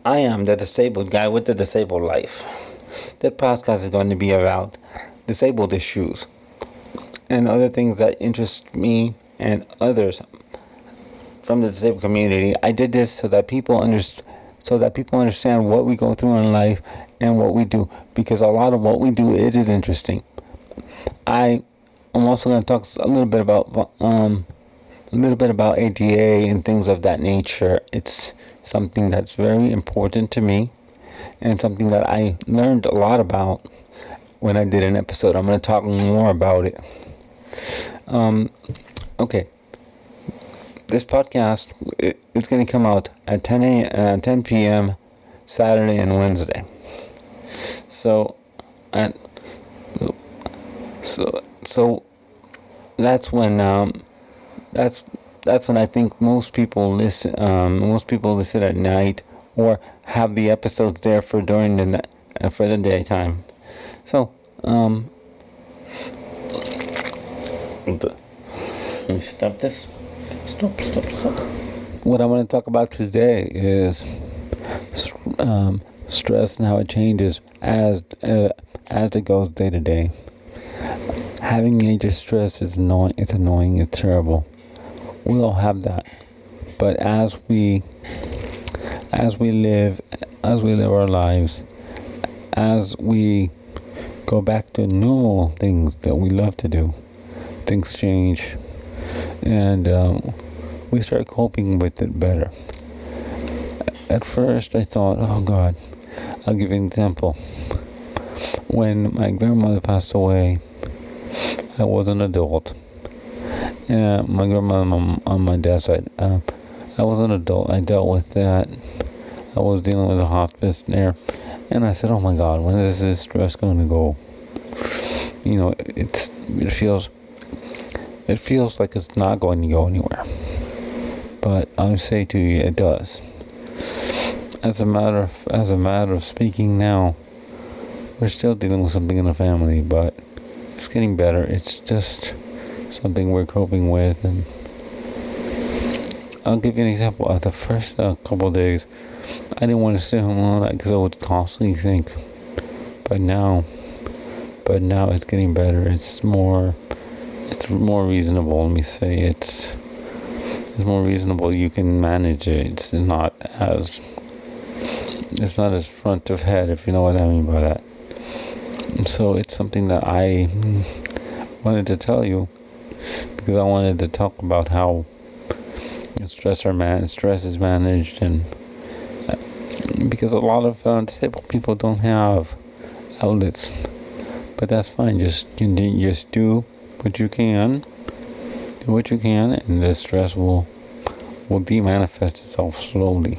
I am the disabled guy with the disabled life. That podcast is going to be about disabled issues and other things that interest me and others from the disabled community. I did this so that people understand what we go through in life and what we do, because a lot of what we do, it is interesting. I'm also going to talk a little bit about ADA and things of that nature. It's something that's very important to me and something that I learned a lot about when I did an episode. I'm going to talk more about it. Okay. This podcast, it's going to come out at 10 p.m. Saturday and Wednesday. So that's when that's when I think most people listen. Most people listen at night or have the episodes there for during for the daytime. So let me stop this. Stop. What I want to talk about today is stress and how it changes as it goes day to day. Having major stress is annoying. It's annoying. It's terrible. We all have that. But as we live our lives, as we go back to normal things that we love to do, things change, and we start coping with it better. At first, I thought, oh God, I'll give you an example. When my grandmother passed away, I was an adult. My grandmother on my dad's side, I was an adult. I dealt with that. I was dealing with a hospice there, and I said, "Oh my God, when is this stress going to go?" You know, it feels like it's not going to go anywhere. But I say to you, it does. As a matter of speaking now, we're still dealing with something in the family, but it's getting better. It's just something we're coping with. And I'll give you an example. At the first couple of days, I didn't want to sit home all night because I would constantly think. But now it's getting better. It's more reasonable. Let me say it's more reasonable. You can manage it. It's not as front of head, if you know what I mean by that. So it's something that I wanted to tell you, because I wanted to talk about how stress is managed, and because a lot of disabled people don't have outlets. But that's fine. Just do what you can. Do what you can, and the stress will de-manifest itself slowly.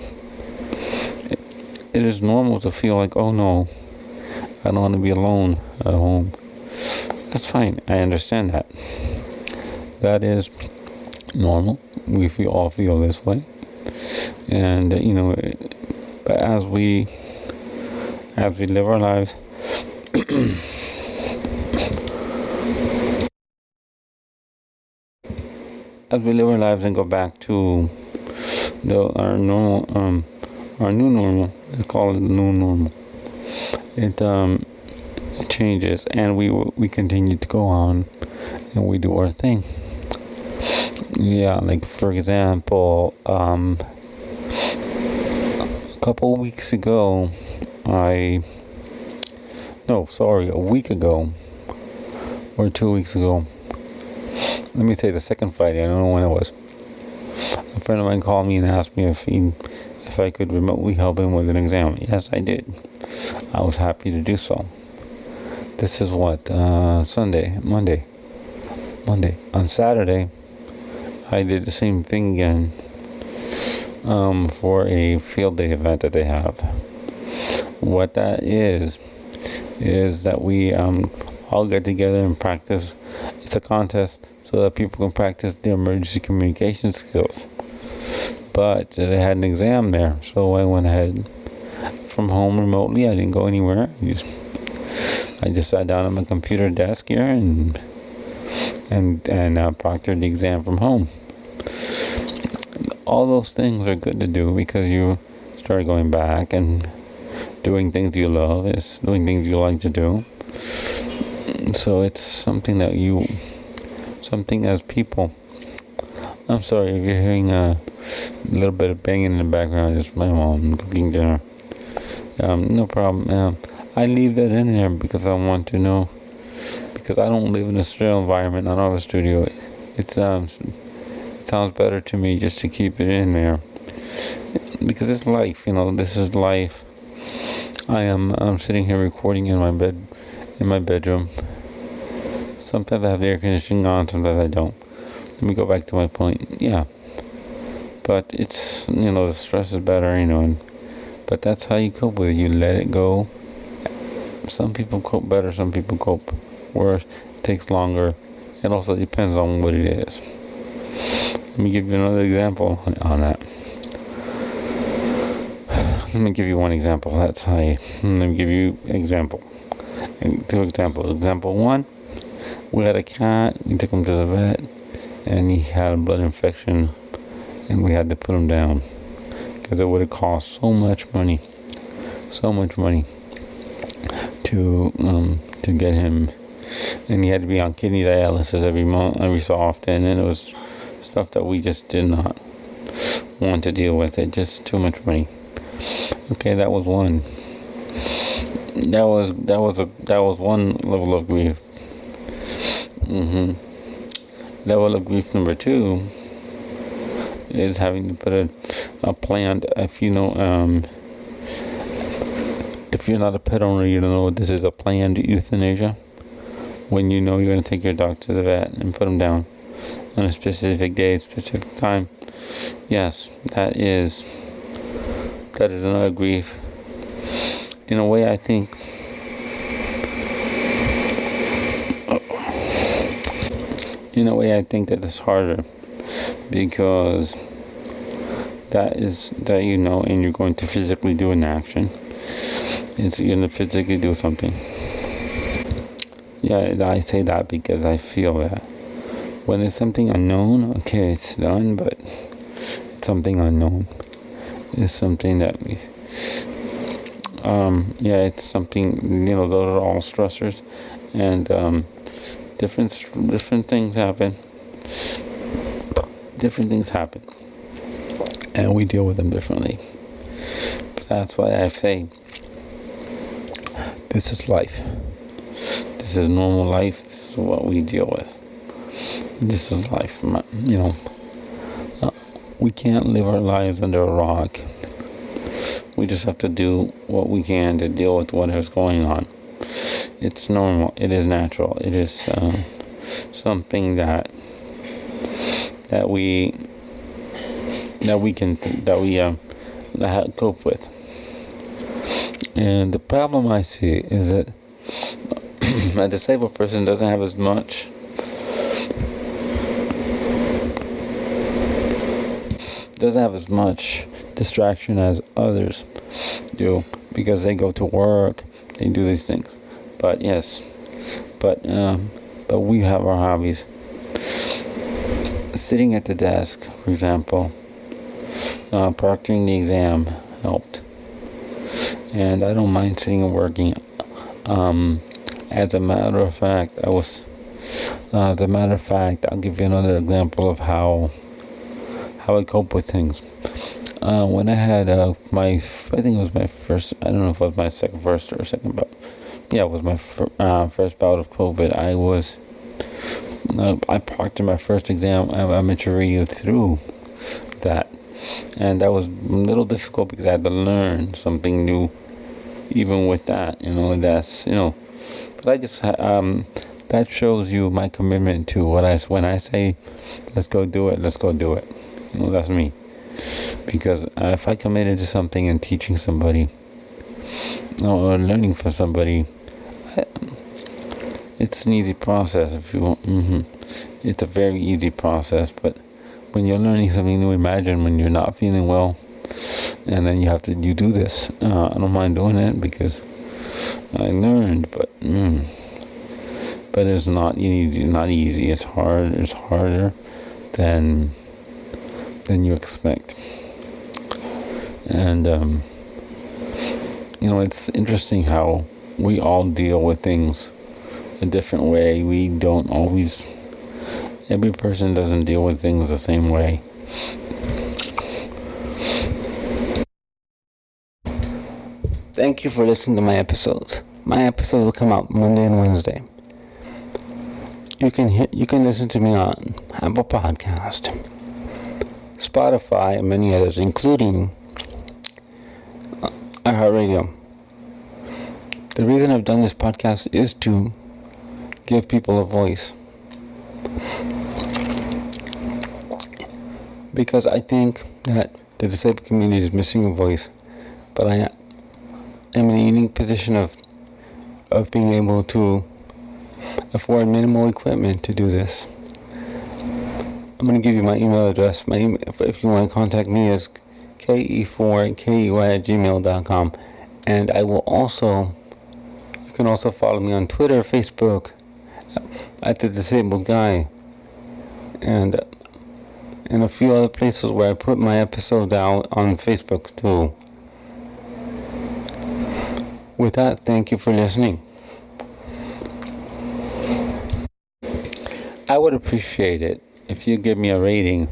It is normal to feel like, oh no, I don't want to be alone at home. That's fine. I understand that. That is normal. We all feel this way. And, but as we live our lives, as we live our lives and go back to our normal, our new normal, let's call it the new normal. It changes, and we continue to go on, and we do our thing. Yeah, like for example, a couple weeks ago, a week ago, or 2 weeks ago. Let me say the second Friday. I don't know when it was. A friend of mine called me and asked me if I could remotely help him with an exam. Yes, I did. I was happy to do so. This is Monday. On Saturday, I did the same thing again for a field day event that they have. What that is that we all get together and practice. It's a contest so that people can practice their emergency communication skills. But they had an exam there, so I went ahead from home remotely. I didn't go anywhere. I just sat down at my computer desk here and proctored the exam from home. All those things are good to do because you start going back and doing things you love. It's doing things you like to do. So it's something something as people. I'm sorry if you're hearing a little bit of banging in the background. It's my mom cooking dinner. No problem. I leave that in there because I want to know. Because I don't live in a sterile environment. I don't have a studio. It sounds better to me just to keep it in there. Because it's life. This is life. I'm sitting here recording in my bedroom. Sometimes I have the air conditioning on, sometimes I don't. Let me go back to my point. Yeah. But it's, the stress is better, but that's how you cope with it. You let it go. Some people cope better, some people cope worse. It takes longer. It also depends on what it is. Let me give you another example on that. Let me give you one example. Let me give you example. 2 examples. Example 1, we had a cat. We took him to the vet, and he had a blood infection, and we had to put him down because it would have cost so much money to get him, and he had to be on kidney dialysis every so often, and it was stuff that we just did not want to deal with. It just too much money. Okay, that was one. That was one level of grief. Level of grief number 2 is having to put a plant. If you're not a pet owner, you don't know what this is. A planned euthanasia. When you're going to take your dog to the vet and put him down on a specific day, specific time. Yes, that is another grief. In a way, I think that it's harder because and you're going to physically do an action. You're going to physically do something. Yeah, I say that because I feel that when it's something unknown, okay, it's done, but it's something unknown. It's something that it's something, those are all stressors, and different things happen. Different things happen, and we deal with them differently. That's why I say this is life. This is normal life. This is what we deal with. This is life. We can't live our lives under a rock. We just have to do what we can to deal with whatever's going on. It's normal. It is natural. It is something that we cope with. And the problem I see is that a disabled person doesn't have as much distraction as others do, because they go to work, they do these things. But we have our hobbies. Sitting at the desk, for example, proctoring the exam helped, and I don't mind sitting and working. As a matter of fact, I'll give you another example of how I cope with things. When I had I think it was my first, I don't know if it was my first or second bout. Yeah, it was my first bout of COVID. I proctored my first exam. I meant to read you through that. And that was a little difficult because I had to learn something new, even with that, but I just, that shows you my commitment to when I say, let's go do it. That's me. Because if I committed to something and teaching somebody, or learning from somebody, it's an easy process if you want. It's a very easy process, but when you're learning something new, imagine when you're not feeling well, and then you do this. I don't mind doing it because I learned, but it's not easy. It's hard. It's harder than you expect. And, it's interesting how we all deal with things a different way. We don't always, every person doesn't deal with things the same way. Thank you for listening to my episodes. My episodes will come out Monday and Wednesday. You can listen to me on Apple Podcast, Spotify, and many others, including iHeartRadio. The reason I've done this podcast is to give people a voice, because I think that the disabled community is missing a voice, but I am in a unique position of being able to afford minimal equipment to do this. I'm going to give you my email address. My email, if you want to contact me, is ke4key@gmail.com. And I will also, you can also follow me on Twitter, Facebook, at The Disabled Guy, and a few other places where I put my episode out on Facebook too. With that, thank you for listening. I would appreciate it if you give me a rating